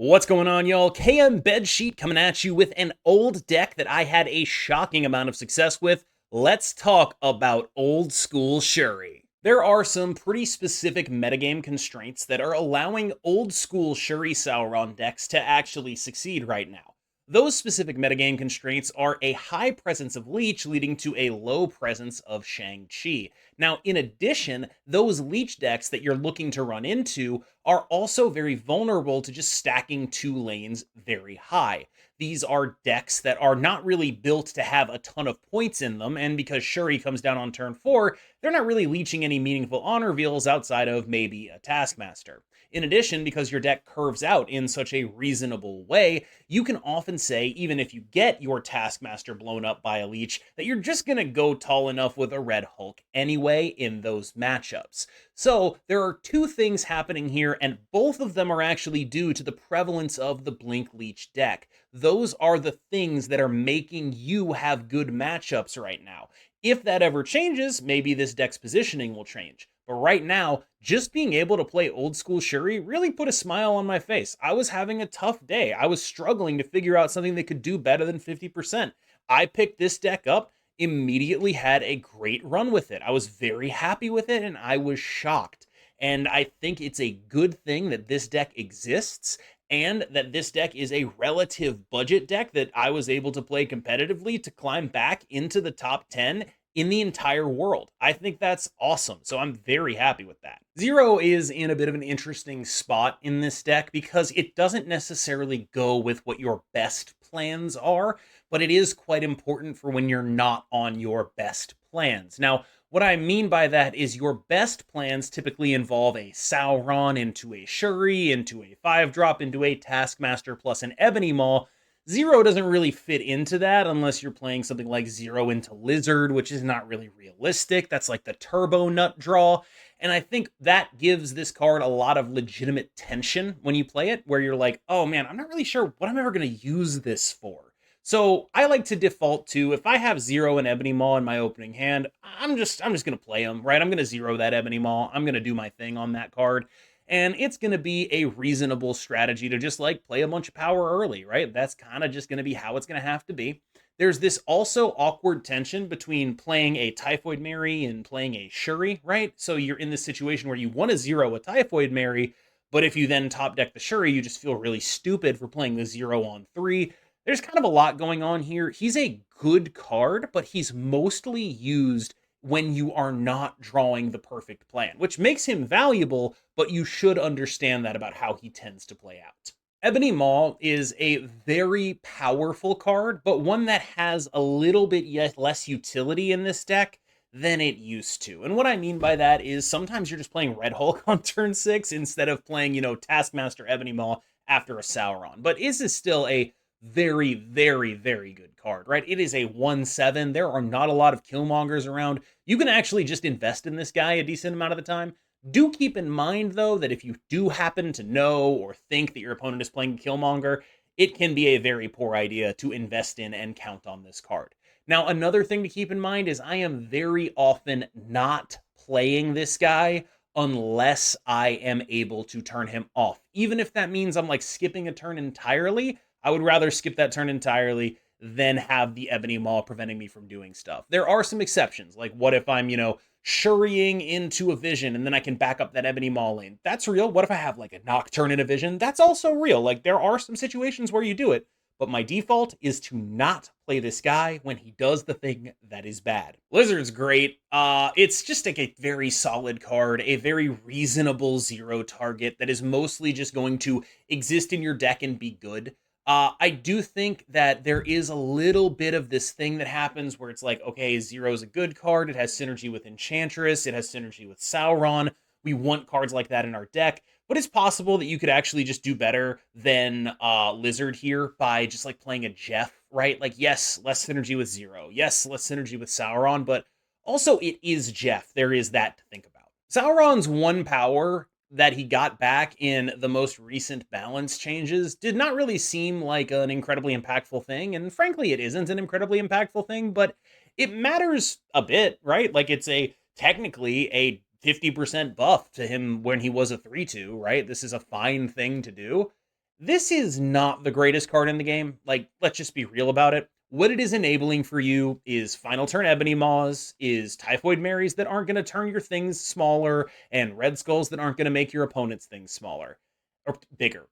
What's going on, y'all? KM Bedsheet coming at you with an old deck that I had a shocking amount of success with. Let's talk about old school Shuri. There are some pretty specific metagame constraints that are allowing old school Shuri Sauron decks to actually succeed right now. Those specific metagame constraints are a high presence of Leech leading to a low presence of Shang-Chi. Now, in addition, those Leech decks that you're looking to run into are also very vulnerable to just stacking two lanes very high. These are decks that are not really built to have a ton of points in them, and because Shuri comes down on turn 4, they're not really leeching any meaningful honor reveals outside of maybe a Taskmaster. In addition, because your deck curves out in such a reasonable way, you can often say, even if you get your Taskmaster blown up by a Leech, that you're just going to go tall enough with a Red Hulk anyway in those matchups. So there are two things happening here, and both of them are actually due to the prevalence of the Blink Leech deck. Those are the things that are making you have good matchups right now. If that ever changes, maybe this deck's positioning will change. But right now, just being able to play old school Shuri really put a smile on my face. I was having a tough day. I was struggling to figure out something that could do better than 50%. I picked this deck up, immediately had a great run with it. I was very happy with it, and I was shocked. And I think it's a good thing that this deck exists, and that this deck is a relative budget deck that I was able to play competitively to climb back into the top 10 in the entire world. I think that's awesome. So I'm very happy with that. Zero is in a bit of an interesting spot in this deck because it doesn't necessarily go with what your best plans are, but it is quite important for when you're not on your best plans. Now, what I mean by that is your best plans typically involve a Sauron into a Shuri, into a 5-drop, into a Taskmaster plus an Ebony Maw. Zero doesn't really fit into that unless you're playing something like Zero into Lizard, which is not really realistic. That's like the turbo nut draw. And I think that gives this card a lot of legitimate tension when you play it, where you're like, oh man, I'm not really sure what I'm ever going to use this for. So I like to default to, if I have Zero and Ebony Maw in my opening hand, I'm just going to play them, right? I'm going to Zero that Ebony Maw. I'm going to do my thing on that card. And it's going to be a reasonable strategy to just like play a bunch of power early, right? That's kind of just going to be how it's going to have to be. There's this also awkward tension between playing a Typhoid Mary and playing a Shuri, right? So you're in this situation where you want to Zero a Typhoid Mary, but if you then top deck the Shuri, you just feel really stupid for playing the Zero on 3. There's kind of a lot going on here. He's a good card, but he's mostly used when you are not drawing the perfect plan, which makes him valuable, but you should understand that about how he tends to play out. Ebony Maw is a very powerful card, but one that has a little bit less utility in this deck than it used to. And what I mean by that is sometimes you're just playing Red Hulk on turn 6 instead of playing, Taskmaster Ebony Maw after a Sauron. But this is still a very, very, very good card, right? It is a 1/7. There are not a lot of Killmongers around. You can actually just invest in this guy a decent amount of the time. Do keep in mind, though, that if you do happen to know or think that your opponent is playing Killmonger, it can be a very poor idea to invest in and count on this card. Now, another thing to keep in mind is I am very often not playing this guy unless I am able to turn him off. Even if that means I'm like skipping a turn entirely, I would rather skip that turn entirely than have the Ebony Maw preventing me from doing stuff. There are some exceptions, like what if I'm, Shuriing into a Vision and then I can back up that Ebony Maw lane? That's real. What if I have like a Nocturne in a Vision? That's also real. Like there are some situations where you do it, but my default is to not play this guy when he does the thing that is bad. Lizard's great. It's just like a very solid card, a very reasonable Zero target that is mostly just going to exist in your deck and be good. I do think that there is a little bit of this thing that happens where it's like, okay, Zero's a good card. It has synergy with Enchantress. It has synergy with Sauron. We want cards like that in our deck. But it's possible that you could actually just do better than Lizard here by just like playing a Jeff, right? Like, yes, less synergy with Zero. Yes, less synergy with Sauron. But also it is Jeff. There is that to think about. Sauron's one power that he got back in the most recent balance changes did not really seem like an incredibly impactful thing. And frankly, it isn't an incredibly impactful thing, but it matters a bit, right? Like it's technically a 50% buff to him when he was a 3/2, right? This is a fine thing to do. This is not the greatest card in the game. Like, let's just be real about it. What it is enabling for you is final turn Ebony Maws, is Typhoid Marys that aren't going to turn your things smaller, and Red Skulls that aren't going to make your opponent's things smaller or bigger.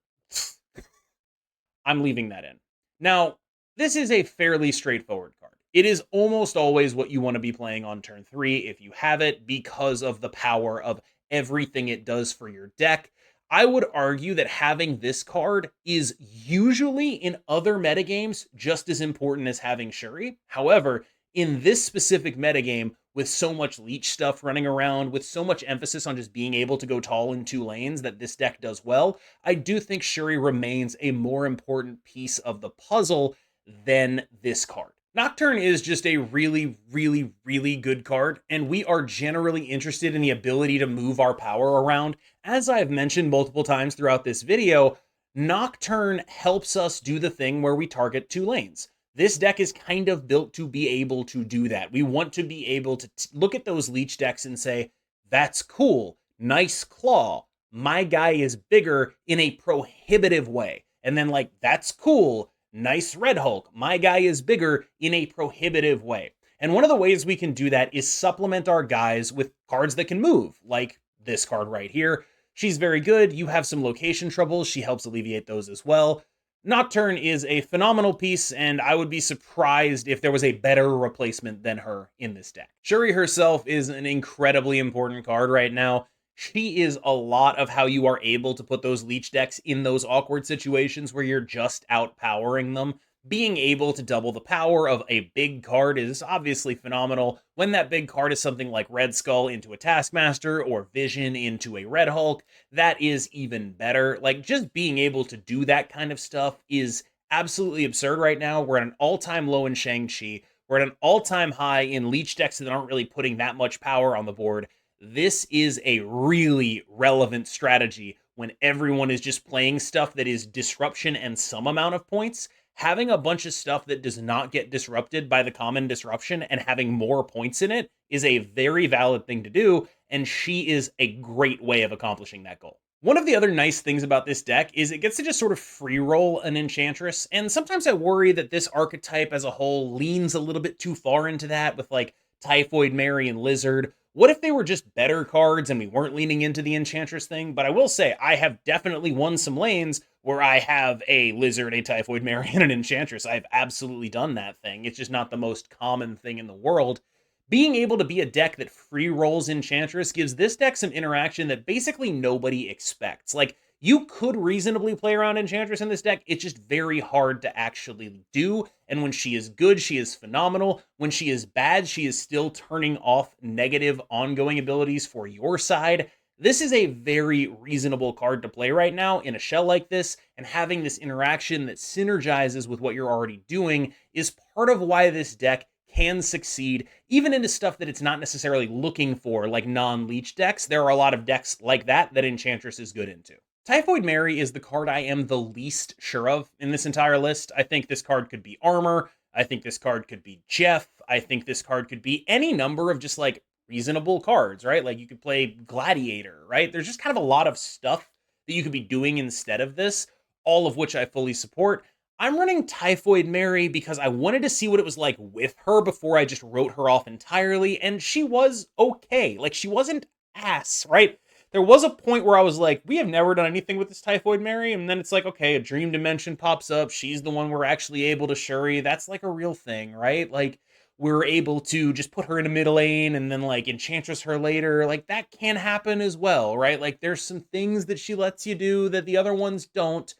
I'm leaving that in. Now, this is a fairly straightforward card. It is almost always what you want to be playing on turn 3 if you have it because of the power of everything it does for your deck. I would argue that having this card is usually in other metagames just as important as having Shuri. However, in this specific metagame, with so much leech stuff running around, with so much emphasis on just being able to go tall in 2 lanes that this deck does well, I do think Shuri remains a more important piece of the puzzle than this card. Nocturne is just a really, really, really good card, and we are generally interested in the ability to move our power around. As I've mentioned multiple times throughout this video, Nocturne helps us do the thing where we target 2 lanes. This deck is kind of built to be able to do that. We want to be able to look at those leech decks and say, that's cool, nice claw, my guy is bigger in a prohibitive way. And then like, that's cool, nice Red Hulk, my guy is bigger in a prohibitive way. And one of the ways we can do that is supplement our guys with cards that can move, like this card right here. She's very good. You have some location troubles. She helps alleviate those as well. Nocturne is a phenomenal piece, and I would be surprised if there was a better replacement than her in this deck. Shuri herself is an incredibly important card right now. She is a lot of how you are able to put those leech decks in those awkward situations where you're just outpowering them. Being able to double the power of a big card is obviously phenomenal. When that big card is something like Red Skull into a Taskmaster or Vision into a Red Hulk, that is even better. Like, just being able to do that kind of stuff is absolutely absurd right now. We're at an all-time low in Shang-Chi. We're at an all-time high in leech decks that aren't really putting that much power on the board. This is a really relevant strategy when everyone is just playing stuff that is disruption and some amount of points. Having a bunch of stuff that does not get disrupted by the common disruption and having more points in it is a very valid thing to do, and she is a great way of accomplishing that goal. One of the other nice things about this deck is it gets to just sort of free roll an Enchantress, and sometimes I worry that this archetype as a whole leans a little bit too far into that with like Typhoid Mary and Lizard. What if they were just better cards and we weren't leaning into the Enchantress thing? But I will say, I have definitely won some lanes where I have a Lizard, a Typhoid Mary, and an Enchantress. I've absolutely done that thing. It's just not the most common thing in the world. Being able to be a deck that free rolls Enchantress gives this deck some interaction that basically nobody expects. Like, you could reasonably play around Enchantress in this deck, it's just very hard to actually do, and when she is good, she is phenomenal. When she is bad, she is still turning off negative ongoing abilities for your side. This is a very reasonable card to play right now in a shell like this, and having this interaction that synergizes with what you're already doing is part of why this deck can succeed, even into stuff that it's not necessarily looking for, like non-leech decks. There are a lot of decks like that Enchantress is good into. Typhoid Mary is the card I am the least sure of in this entire list. I think this card could be Armor. I think this card could be Jeff. I think this card could be any number of just like reasonable cards, right? Like you could play Gladiator, right? There's just kind of a lot of stuff that you could be doing instead of this, all of which I fully support. I'm running Typhoid Mary because I wanted to see what it was like with her before I just wrote her off entirely, and she was okay. Like, she wasn't ass, right? There was a point where I was like, we have never done anything with this Typhoid Mary, and then it's like, okay, a Dream Dimension pops up, she's the one we're actually able to Shuri, that's like a real thing, right? Like, we're able to just put her in a mid lane and then like Enchantress her later, like that can happen as well, right? Like there's some things that she lets you do that the other ones don't.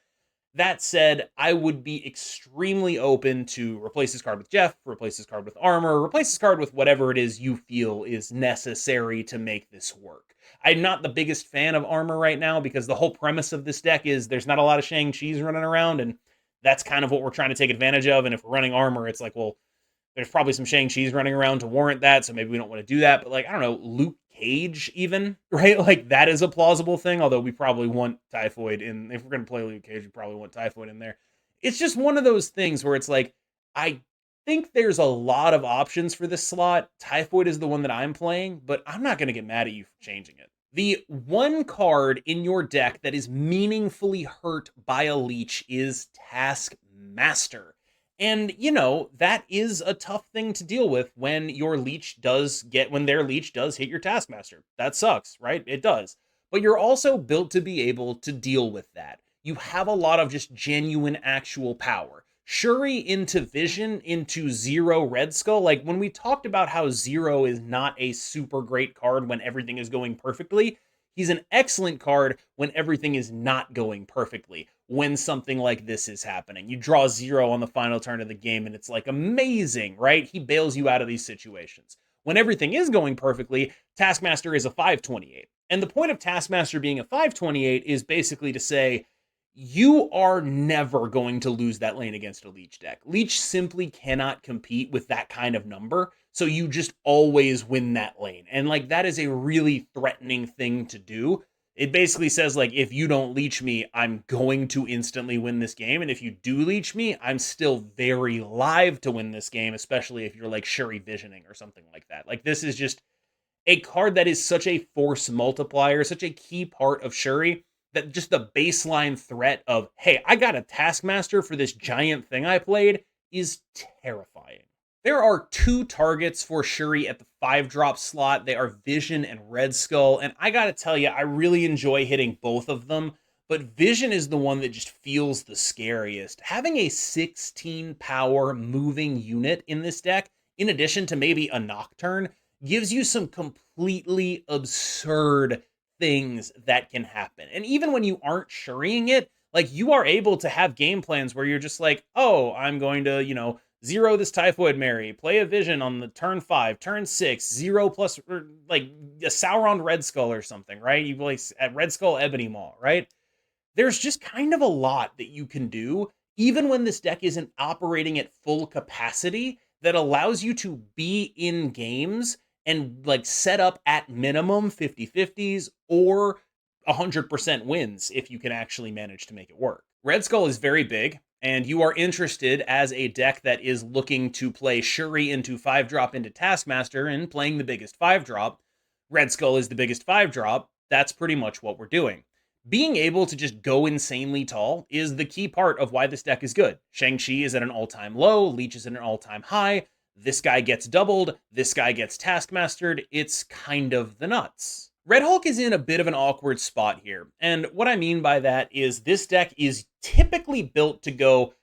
That said, I would be extremely open to replace this card with Jeff, replace this card with Armor, replace this card with whatever it is you feel is necessary to make this work. I'm not the biggest fan of Armor right now because the whole premise of this deck is there's not a lot of Shang-Chi's running around, and that's kind of what we're trying to take advantage of. And if we're running Armor, it's like, well, there's probably some Shang-Chi's running around to warrant that, so maybe we don't want to do that. But like, I don't know, Luke Cage even, right? Like that is a plausible thing, although we probably want Typhoid in. If we're going to play Luke Cage, we probably want Typhoid in there. It's just one of those things where it's like, I think there's a lot of options for this slot. Typhoid is the one that I'm playing, but I'm not going to get mad at you for changing it. The one card in your deck that is meaningfully hurt by a leech is Taskmaster. And, you know, that is a tough thing to deal with when when their leech does hit your Taskmaster. That sucks, right? It does. But you're also built to be able to deal with that. You have a lot of just genuine actual power. Shuri into Vision into Zero Red Skull. Like when we talked about how Zero is not a super great card when everything is going perfectly, he's an excellent card when everything is not going perfectly. When something like this is happening, you draw Zero on the final turn of the game and it's like amazing, right? He bails you out of these situations. When everything is going perfectly, Taskmaster is a 528. And the point of Taskmaster being a 528 is basically to say, you are never going to lose that lane against a Leech deck. Leech simply cannot compete with that kind of number, so you just always win that lane. And like that is a really threatening thing to do. It basically says like, if you don't leech me, I'm going to instantly win this game. And if you do leech me, I'm still very live to win this game, especially if you're like Shuri Visioning or something like that. Like this is just a card that is such a force multiplier, such a key part of Shuri, that just the baseline threat of, hey, I got a Taskmaster for this giant thing I played is terrifying. There are two targets for Shuri at the 5-drop slot. They are Vision and Red Skull, and I gotta tell you, I really enjoy hitting both of them, but Vision is the one that just feels the scariest. Having a 16 power moving unit in this deck, in addition to maybe a Nocturne, gives you some completely absurd things that can happen. And even when you aren't Shuriing it, like you are able to have game plans where you're just like, oh, I'm going to, zero this Typhoid Mary, play a Vision on the turn 5, turn 6, 0 plus, or like a Sauron Red Skull or something, right? You play at Red Skull Ebony Maw, right? There's just kind of a lot that you can do, even when this deck isn't operating at full capacity, that allows you to be in games and like set up at minimum 50-50s or 100% wins if you can actually manage to make it work. Red Skull is very big, and you are interested as a deck that is looking to play Shuri into 5-drop into Taskmaster and playing the biggest 5-drop. Red Skull is the biggest 5-drop. That's pretty much what we're doing. Being able to just go insanely tall is the key part of why this deck is good. Shang-Chi is at an all-time low, Leech is at an all-time high, this guy gets doubled, this guy gets Taskmastered, it's kind of the nuts. Red Hulk is in a bit of an awkward spot here, and what I mean by that is this deck is typically built to go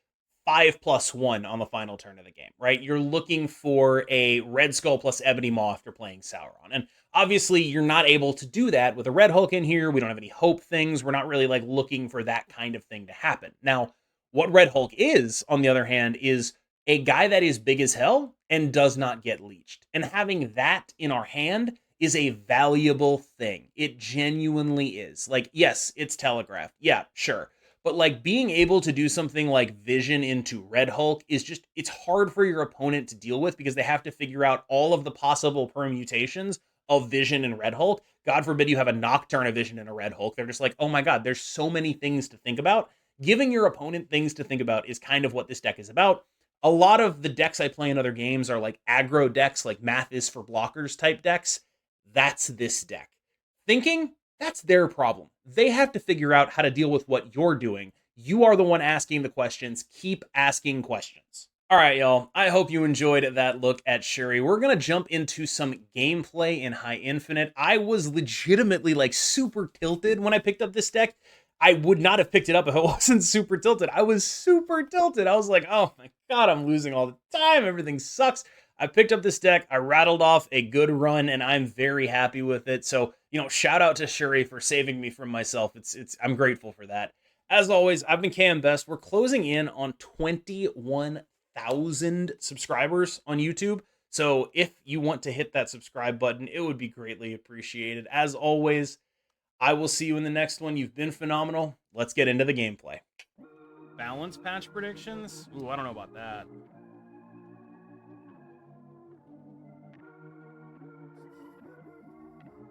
5+1 on the final turn of the game, right? You're looking for a Red Skull plus Ebony Maw after playing Sauron, and obviously you're not able to do that with a Red Hulk in here. We don't have any hope things. We're not really like looking for that kind of thing to happen. Now, what Red Hulk is, on the other hand, is a guy that is big as hell and does not get leeched. And having that in our hand is a valuable thing. It genuinely is. Like, yes, it's telegraphed. Yeah, sure. But like being able to do something like Vision into Red Hulk is just, it's hard for your opponent to deal with because they have to figure out all of the possible permutations of Vision and Red Hulk. God forbid you have a Nocturne, a Vision, and a Red Hulk. They're just like, oh my God, there's so many things to think about. Giving your opponent things to think about is kind of what this deck is about. A lot of the decks I play in other games are like aggro decks, like math is for blockers type decks. That's this deck. Thinking, that's their problem. They have to figure out how to deal with what you're doing. You are the one asking the questions. Keep asking questions. All right, y'all. I hope you enjoyed that look at Shuri. We're going to jump into some gameplay in High Infinite. I was legitimately like super tilted when I picked up this deck. I would not have picked it up if it wasn't super tilted. I was super tilted. I was like, oh my God, I'm losing all the time. Everything sucks. I picked up this deck. I rattled off a good run, and I'm very happy with it. So, shout out to Shuri for saving me from myself. I'm grateful for that. As always, I've been KMBest. We're closing in on 21,000 subscribers on YouTube. So if you want to hit that subscribe button, it would be greatly appreciated. As always, I will see you in the next one. You've been phenomenal. Let's get into the gameplay. Balance patch predictions? Ooh, I don't know about that.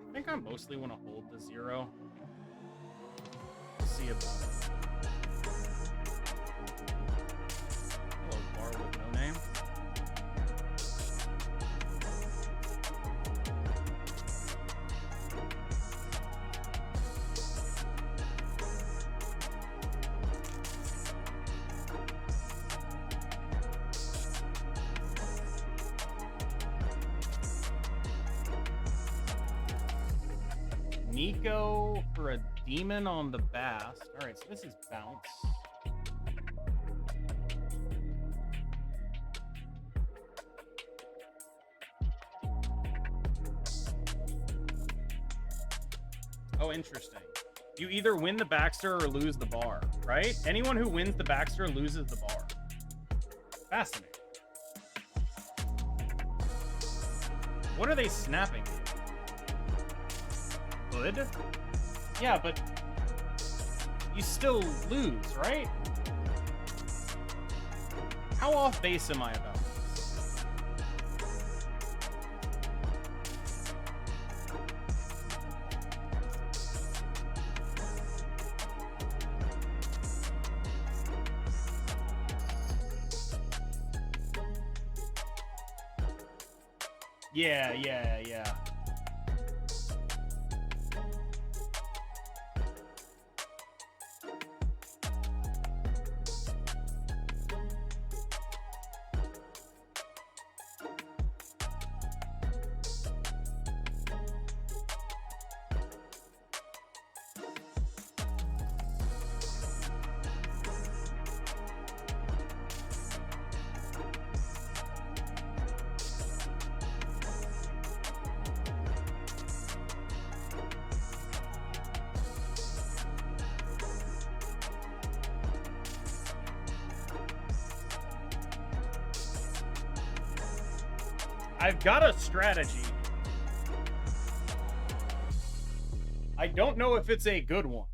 I think I mostly want to hold the 0. See about it. Hello, bar with no name. Nico for a demon on the Bast. Alright, so this is bounce. Oh, interesting. You either win the Baxter or lose the bar, right? Anyone who wins the Baxter loses the bar. Fascinating. What are they snapping? Good? Yeah, but you still lose, right? How off base am I about this? Yeah. I've got a strategy. I don't know if it's a good one.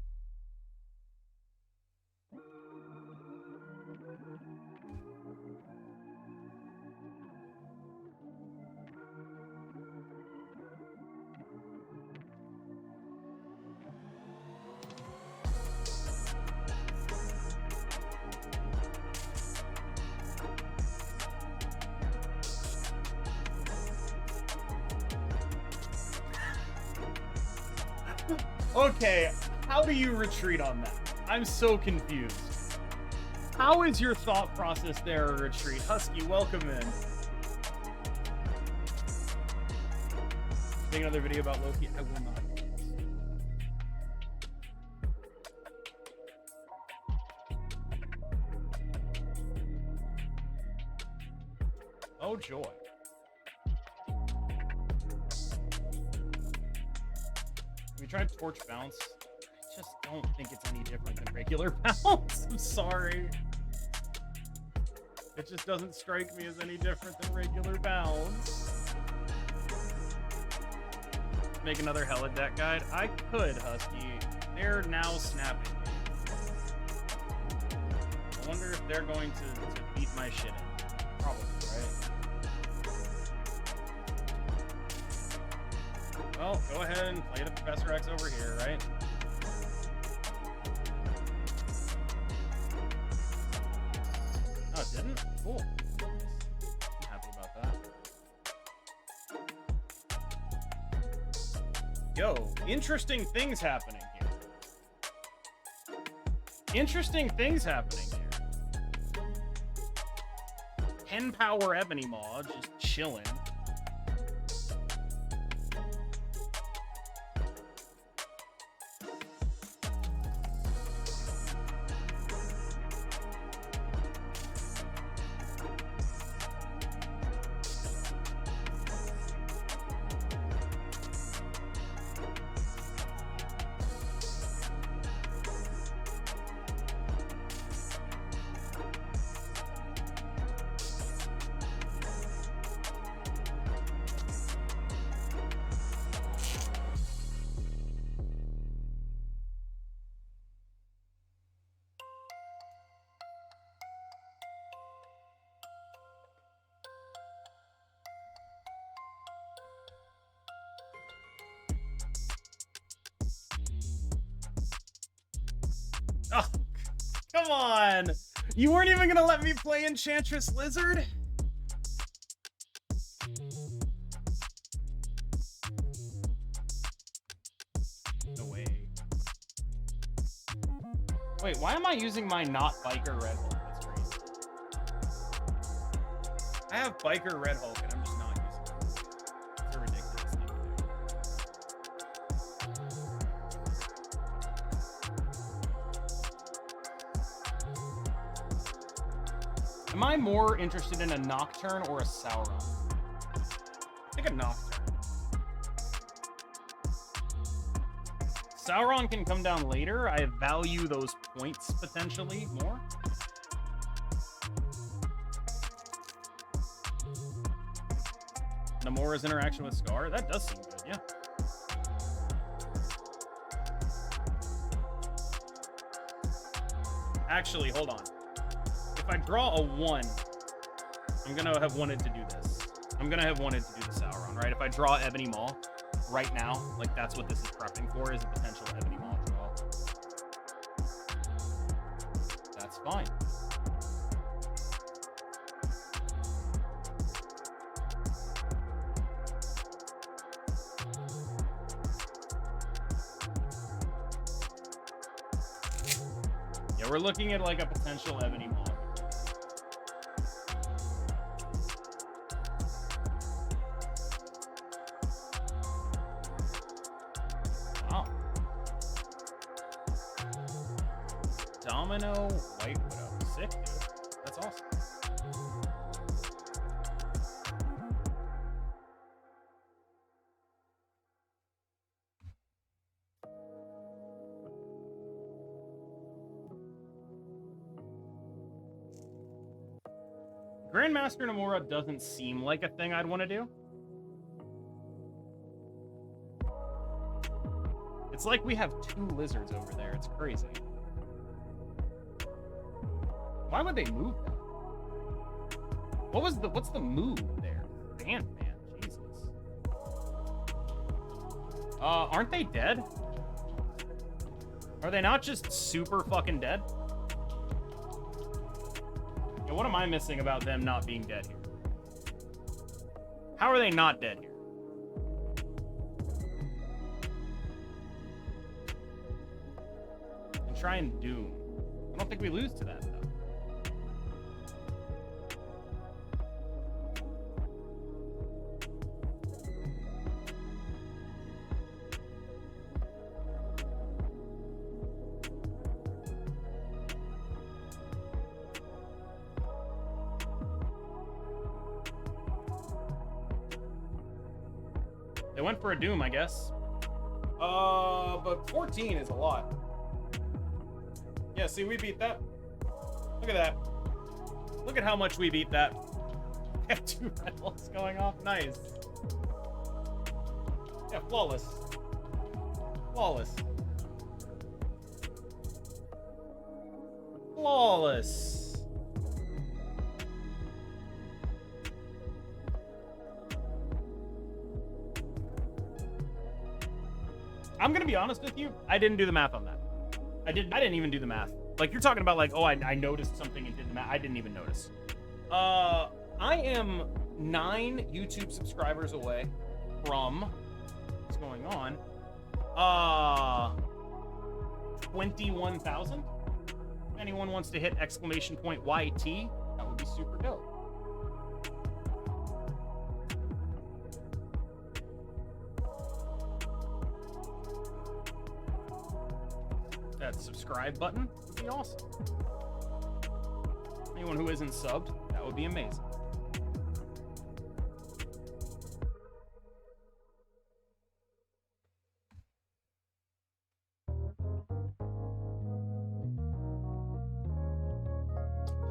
Okay, how do you retreat on that? I'm so confused. How is your thought process there a retreat? Husky, welcome in. Make another video about Loki? I will not. Oh, joy. We tried torch bounce. I just don't think it's any different than regular bounce. I'm sorry. It just doesn't strike me as any different than regular bounce. Make another Hella deck guide. I could, Husky. They're now snapping me. I wonder if they're going to beat my shit in. Probably, right? Well, go ahead and play the Professor X over here, right? Oh, it didn't? Cool. I'm happy about that. Yo, interesting things happening here. Interesting things happening here. 10 power Ebony Maw, just chilling. Oh, come on! You weren't even gonna let me play Enchantress Lizard? No way. Wait, why am I using my not Biker Red Hulk? That's crazy. I have Biker Red Hulk and I'm just not using it. It's a ridiculous thing to do. Am I more interested in a Nocturne or a Sauron? I think a Nocturne. Sauron can come down later. I value those points potentially more. Namora's interaction with Scar? That does seem good, yeah. Actually, hold on. If I draw a 1, I'm gonna have wanted to do this. I'm gonna have wanted to do the Sauron, right? If I draw Ebony Maw right now, like that's what this is prepping for, is a potential Ebony Maw draw. That's fine. Yeah, we're looking at like a potential Ebony Maw. Wow. Domino White Widow. Sick, dude. That's awesome. Grandmaster Nomura doesn't seem like a thing I'd want to do. It's like we have 2 lizards over there. It's crazy. Why would they move that? What's the move there? Bandman, Jesus. Aren't they dead? Are they not just super fucking dead? Yeah, what am I missing about them not being dead here? How are they not dead here? And try and Doom. I don't think we lose to that, though. They went for a Doom, I guess. But 14 is a lot. Yeah, see, we beat that. Look at that. Look at how much we beat that. We have 2 red hulks going off. Nice. Yeah, flawless. Flawless. Flawless. I'm gonna be honest with you, I didn't do the math on that. I didn't even do the math. Like, you're talking about like, oh, I noticed something and did the math. I didn't even notice. I am 9 YouTube subscribers away from what's going on. 21,000. If anyone wants to hit exclamation point YT, that would be super dope. That subscribe button would be awesome. Anyone who isn't subbed, that would be amazing.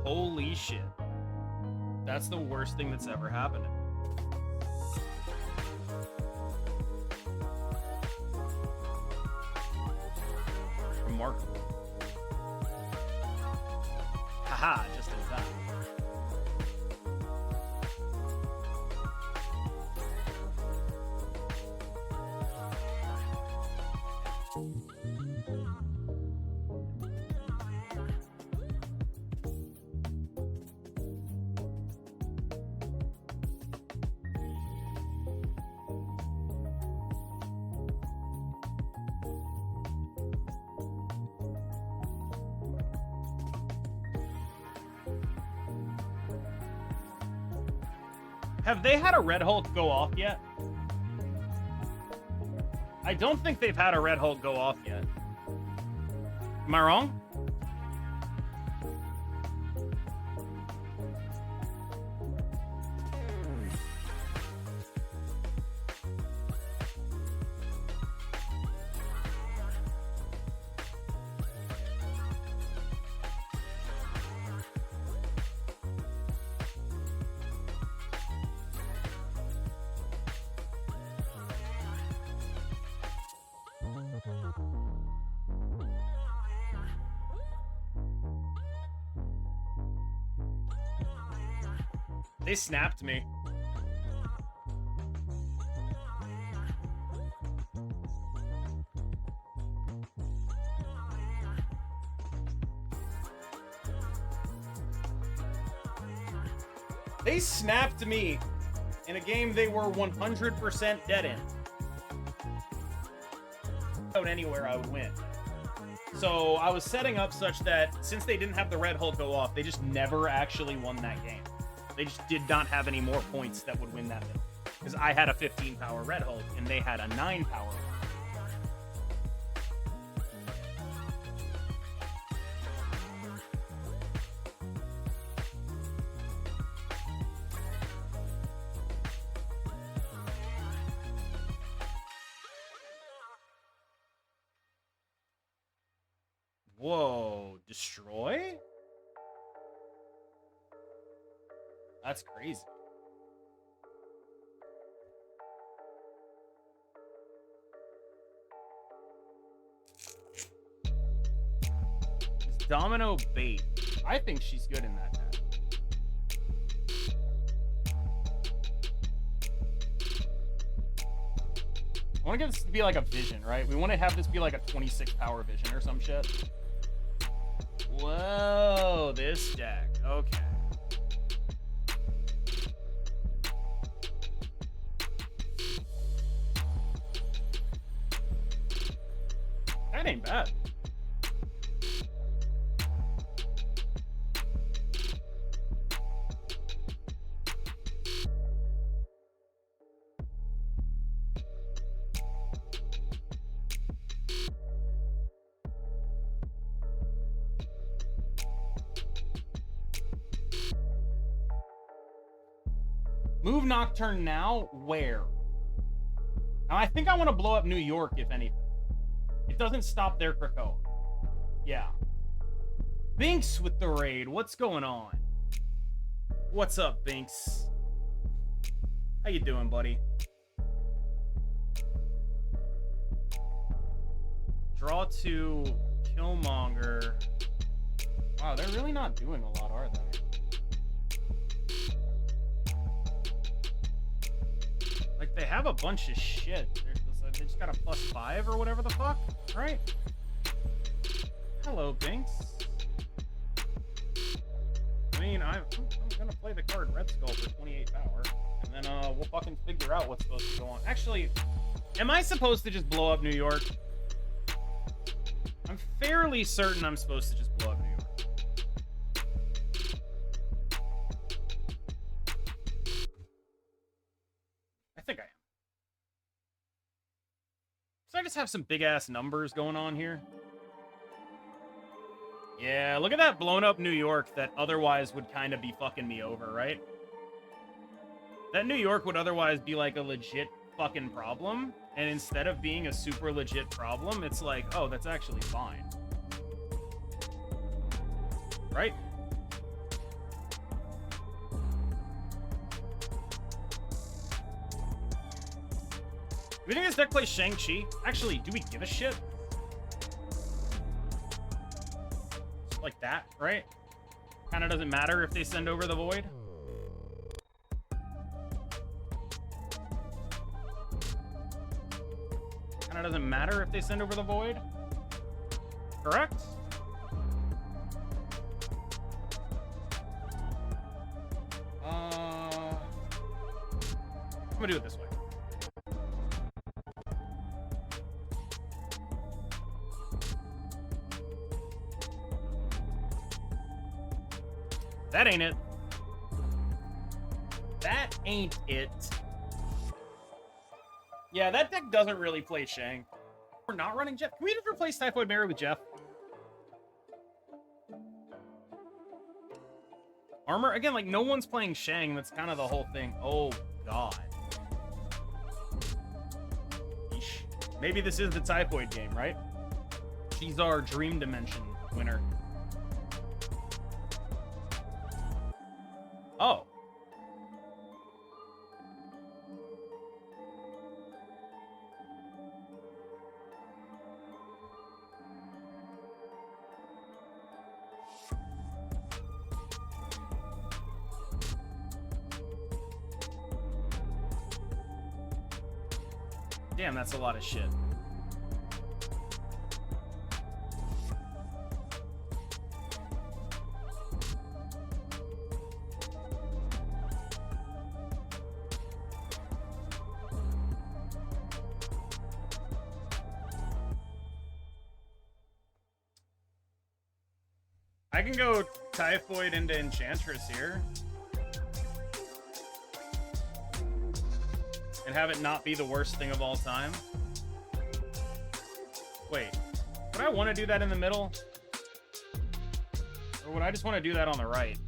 Holy shit. That's the worst thing that's ever happened to me. Remarkable. Haha, just as that. Have they had a Red Hulk go off yet? I don't think they've had a Red Hulk go off yet. Am I wrong? They snapped me. They snapped me in a game they were 100% dead in. Anywhere I would win. So I was setting up such that since they didn't have the Red Hulk go off, they just never actually won that game. They just did not have any more points that would win that game. Because I had a 15 power Red Hulk and they had a 9 power. Whoa, destroy? That's crazy. Is Domino bait? I think she's good in that deck. I want to get this to be like a vision, right? We want to have this be like a 26 power vision or some shit. Whoa, this deck. Okay. That ain't bad. Move Nocturne now? Where? Now, I think I want to blow up New York, if anything. It doesn't stop their Krakoa. Yeah. Binks with the raid. What's going on? What's up, Binks? How you doing, buddy? Draw 2, Killmonger. Wow, they're really not doing a lot, are they? Like, they have a bunch of shit. They just got a +5 or whatever the fuck, right? Hello, Binks. I mean, I'm gonna play the card Red Skull for 28 power, and then we'll fucking figure out what's supposed to go on. Actually, am I supposed to just blow up New York? I'm fairly certain I'm supposed to just blow up New York. I think I am. So I just have some big-ass numbers going on here. Yeah, look at that blown up New York that otherwise would kind of be fucking me over, right? That New York would otherwise be like a legit fucking problem, and instead of being a super legit problem, it's like, oh, that's actually fine. Right? Do we think this deck plays Shang-Chi? Actually, do we give a shit? Like that, right? Kind of doesn't matter if they send over the Void. Kind of doesn't matter if they send over the Void. Correct? I'm gonna do it this way. That ain't it. That ain't it. Yeah, that deck doesn't really play Shang. We're not running Jeff. Can we just replace Typhoid Mary with Jeff? Armor? Again, like, no one's playing Shang. That's kind of the whole thing. Oh, God. Yeesh. Maybe this is the Typhoid game, right? She's our Dream Dimension winner. Oh. Damn, that's a lot of shit. I can go Typhoid into Enchantress here. And have it not be the worst thing of all time. Wait, would I want to do that in the middle? Or would I just want to do that on the right?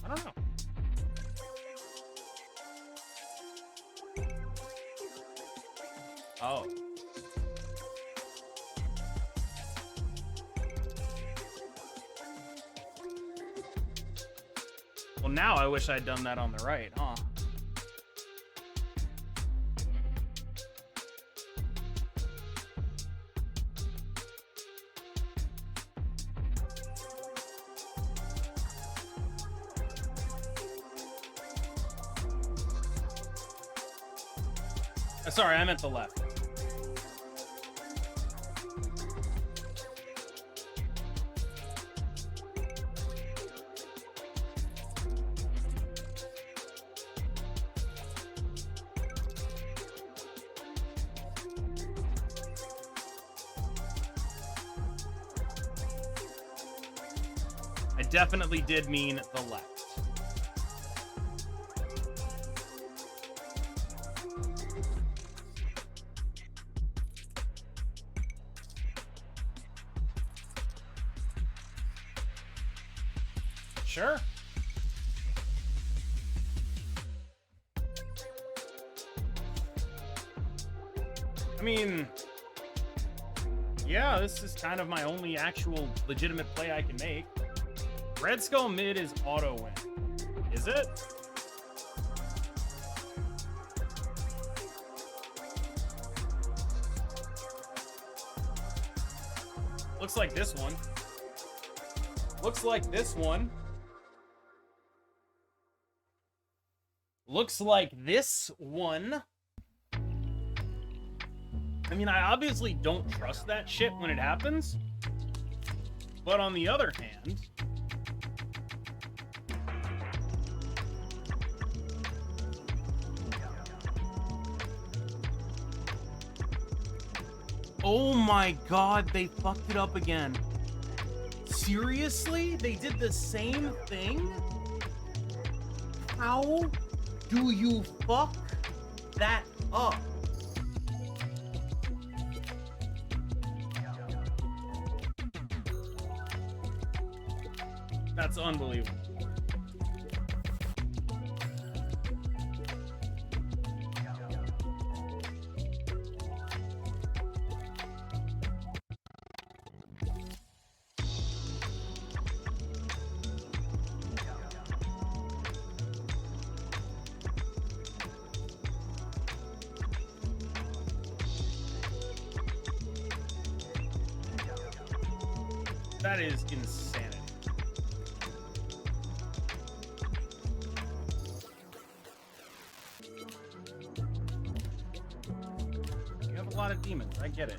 I don't know. Oh. Well, now I wish I'd done that on the right, huh? Sorry, I meant the left. I definitely did mean the left. Sure. I mean, yeah, this is kind of my only actual legitimate play I can make. Red Skull mid is auto win. Is it? Looks like this one. Looks like this one. Looks like this one. I mean, I obviously don't trust that shit when it happens. But on the other hand, oh my god, they fucked it up again. Seriously? They did the same thing? How do you fuck that up? That's unbelievable. That is insanity. You have a lot of demons, I get it.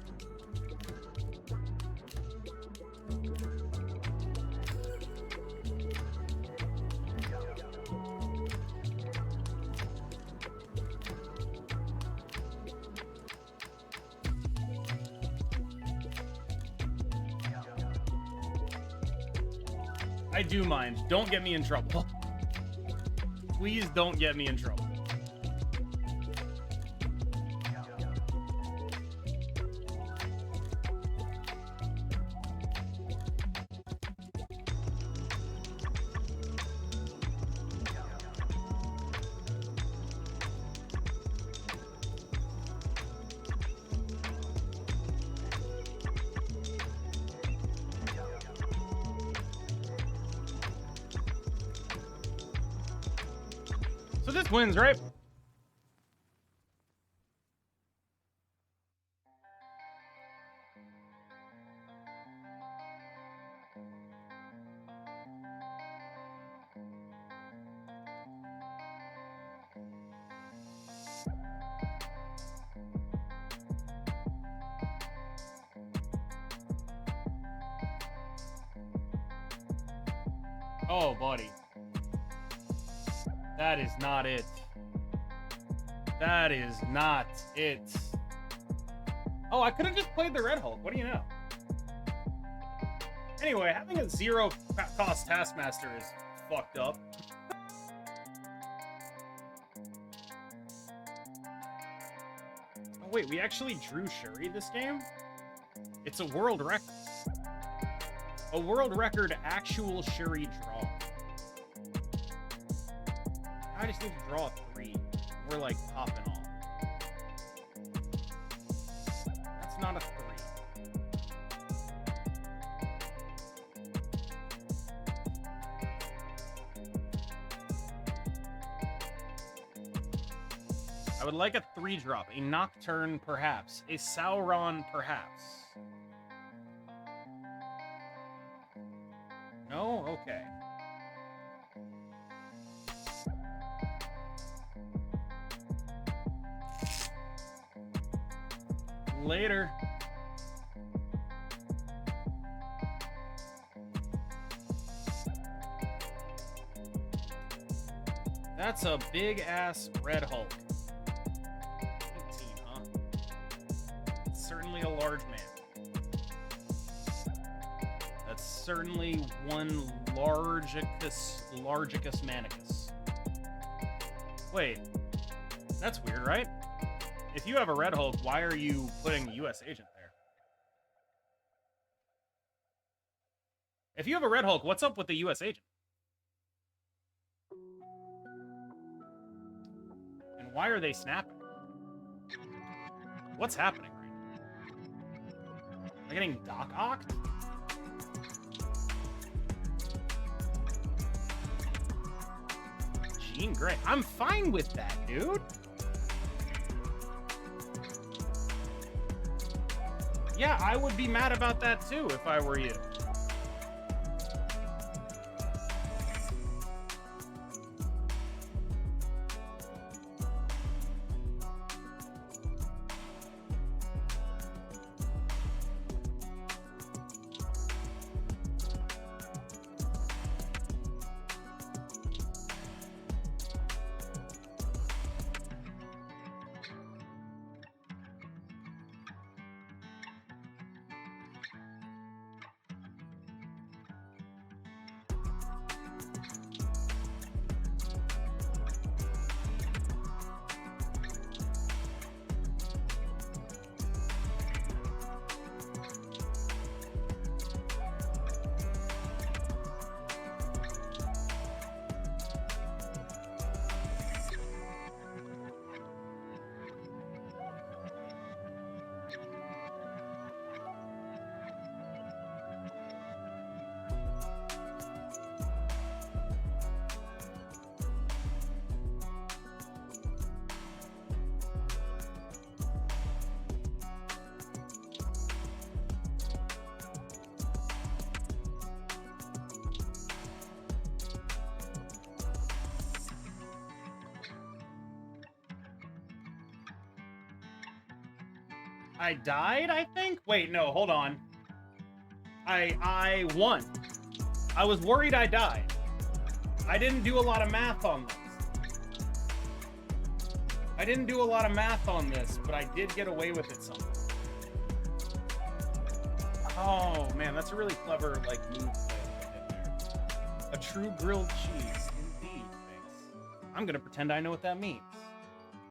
I do mind. Don't get me in trouble. Please don't get me in trouble. So this wins, right? Oh, buddy. That is not it. That is not it. Oh, I could have just played the Red Hulk. What do you know? Anyway, having a 0-cost Taskmaster is fucked up. Oh, wait, we actually drew Shuri this game? It's a world record. A world record actual Shuri draw. I just need to draw 3. We're like popping off. That's not a 3. I would like a 3-drop. A Nocturne, perhaps. A Sauron, perhaps. No? Okay. Later. That's a big-ass Red Hulk. 18, huh? Certainly a large man. That's certainly one largicus manicus. Wait. That's weird, right? If you have a Red Hulk, why are you putting U.S. Agent there? If you have a Red Hulk, what's up with the U.S. Agent? And why are they snapping? What's happening right now? Am I getting Doc-ocked? Jean Grey. I'm fine with that, dude. Yeah, I would be mad about that too if I were you. I died, I think? Wait, no, hold on. I won. I was worried I died. I didn't do a lot of math on this. I didn't do a lot of math on this, but I did get away with it somehow. Oh, man, that's a really clever, like, move there. A true grilled cheese, indeed. Thanks. I'm gonna pretend I know what that means.